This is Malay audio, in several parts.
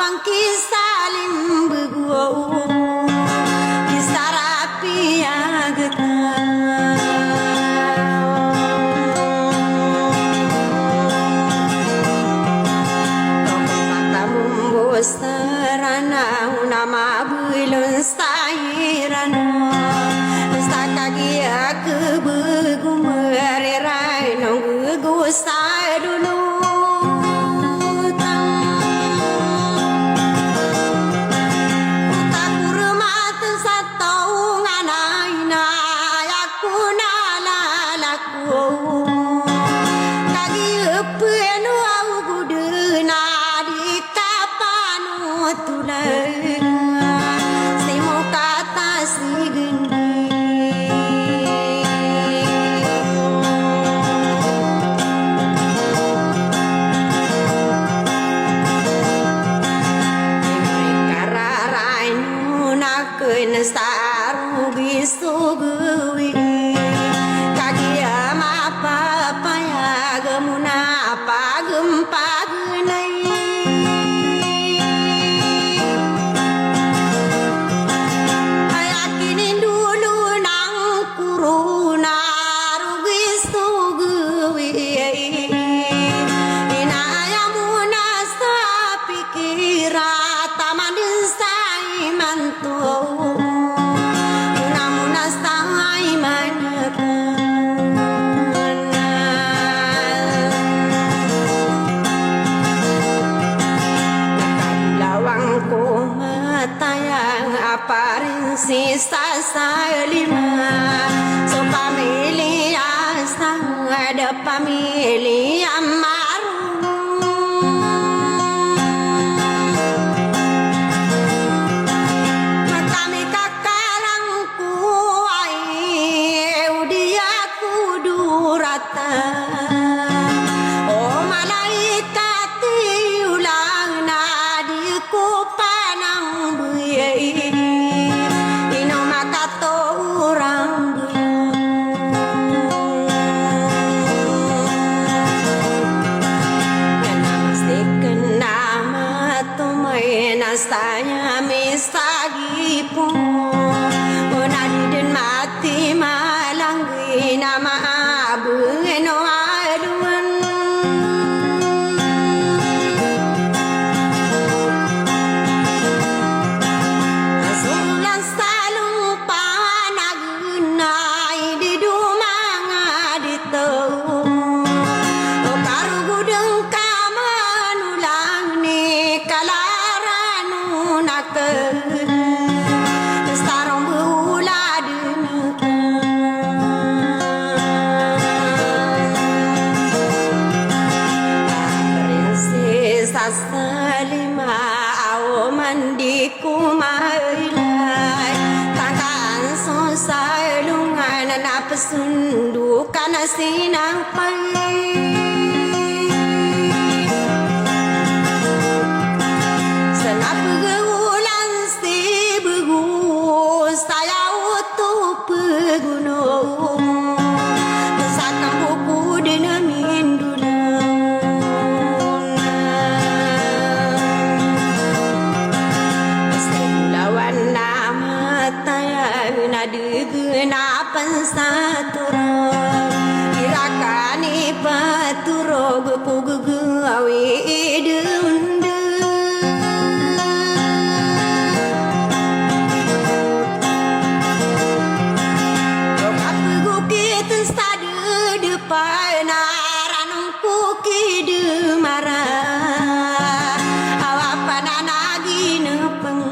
bangki saling beguau kisah rapi yang getah kata mumbus terana nama belum sairana sakagia ke begu mererai nunggu gusa dulu saru bisugui kagia mapa paya gemuna pagem pagnai ayakinin dulu nang kuruna rugi sugui inayamuna sapikira tamadin sai mantu sisa salima so pamilya sang ada pamilya maru kami kakarangku ai udia kudurata oh malaikat ulang nadiku panang buyai nastanya misagi pun onadi den mati malanggi nama abengeno aduan asulan salung panagunai di dumanga di tau baru gudeng kamanulang ni kala sarong bula prinsesa salima awo mandiku mailai takan susah lungan napesundukan sinang pai pensatura irakani paturo gugu awi idunde kapu gukit stade depan aranungku kide marah awapananagi nepeng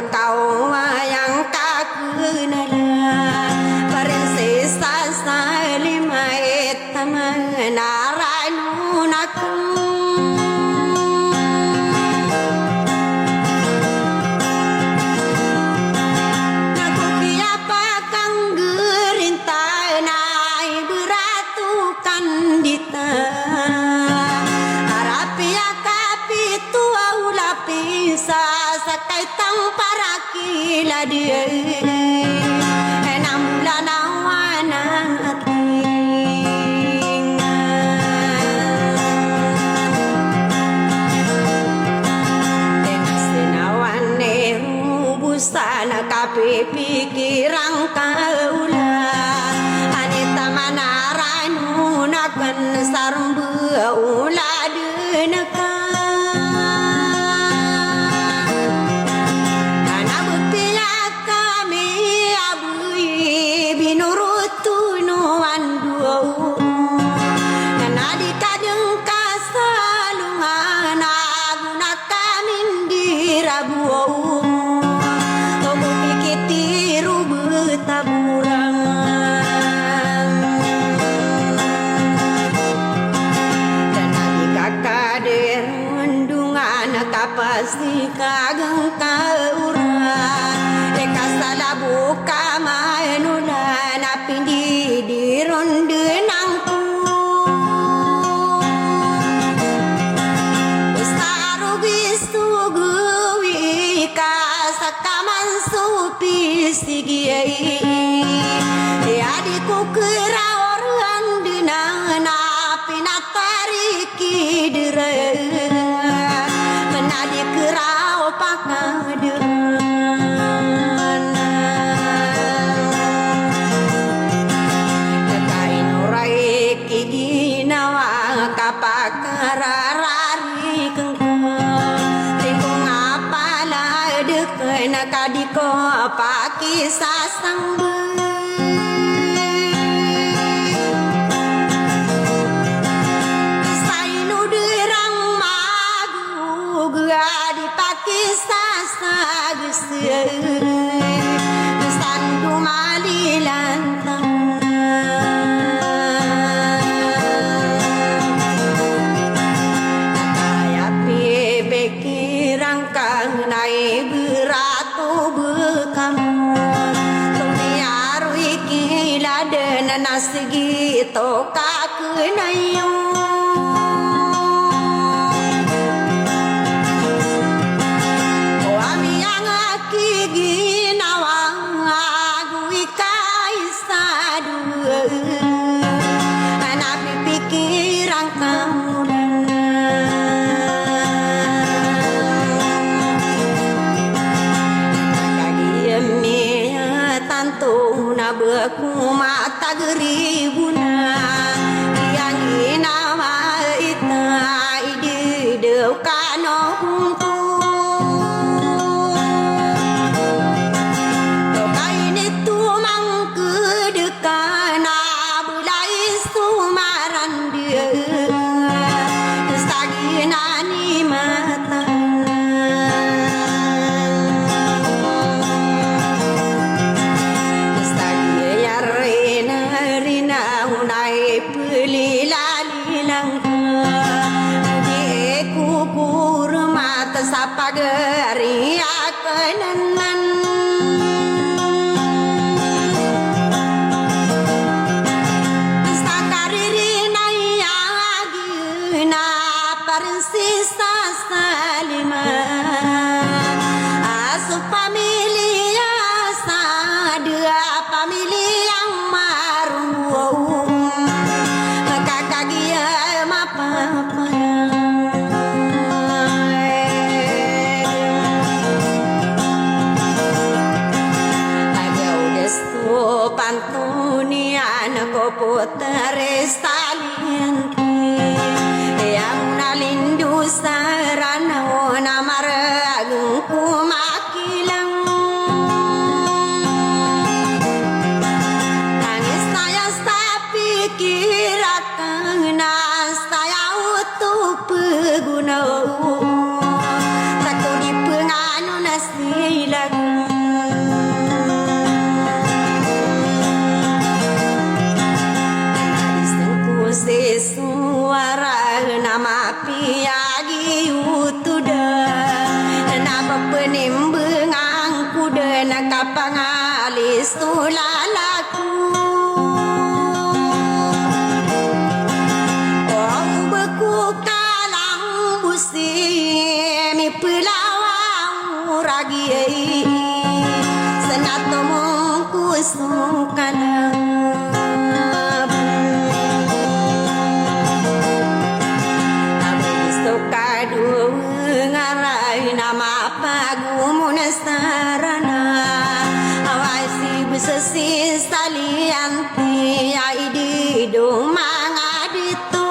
kau yang kakenala prinsesa salima etamana ranunaku aku kiapa kang gerinta nai beratukan dita arapia kapitu aula pisa sakai tang para kila dia enam lana sigiai adiku kera orang dinana pinatariki dire menadi kerau pakade kadiko paki sasang sainu derang magu gadi paki sasag sandu mali lantang kaya pebeki rangkang naik nasigi toka kenayo ami yang akigi nawang agui kaisadu anak pikiran kamu tantu na beku mata geribuna yang nama ita ide deu kano huntu to kaini tu mang kedekana bulai sumaran dia sagina ni mata sapagari akanan sakariri nayagi na parsisa salima asu pamilya sadua pamilya maru kakagia mapapa pantunian putere saliente yang nalindu sarana namaragung kumakilang tangis saya pikirakan saya utuh peguna takut di penganu nasilagu suara nama piagi utuda nama penimbang kuda nakapangali sulalaku oh beku kalang busi mi pelawang ragi senatomong kusungkalang nama pagumun sarana awasi besesi salianti aidi do mangaditu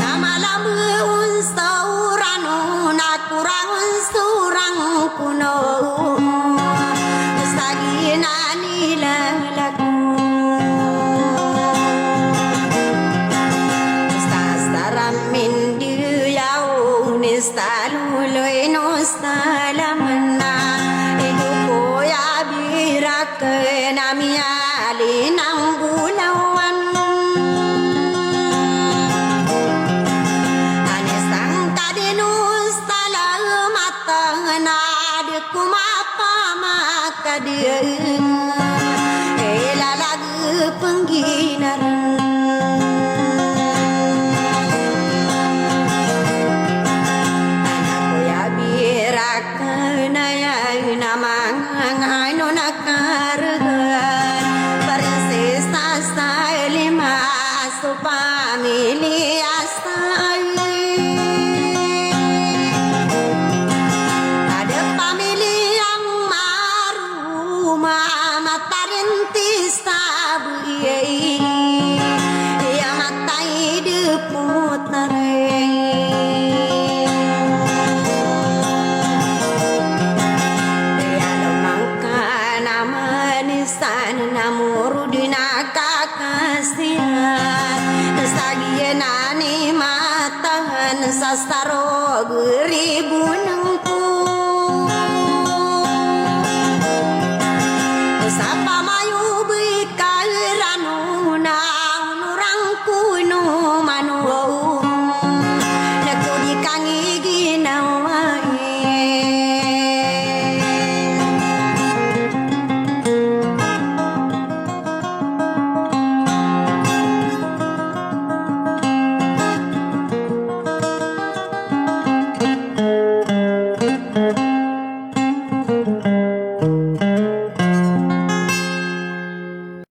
nama lambu unsauranu nakurang unsurang kuno sagina nilalaku Saluloi no salamana iduko ya birak namiali nang bulawan anesang kadinus salamata nadiku mapa makadia elalagu pengginaran anu nakargan prinsesa lima supamili asai ada pamili yang maru mata rintis tabuye yang matai deput nareng namurudina kakasihan sagienani matahan sastaro geri